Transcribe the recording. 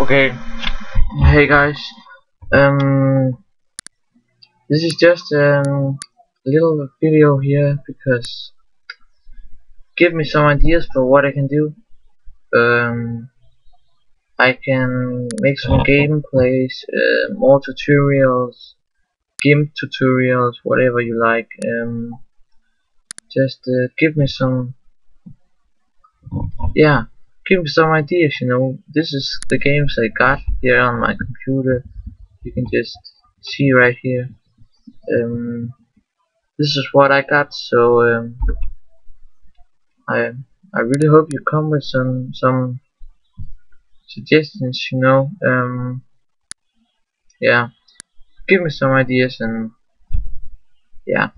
Okay, hey guys, um, this is just a little video here because give me some ideas for what I can do. I can make some gameplays, more tutorials, game tutorials, whatever you like. Just give me some, yeah, give me some ideas. This is the games I got here on my computer. You can just see right here. Um, this is what I got, so I I really hope you come with some suggestions. Yeah, give me some ideas, and yeah.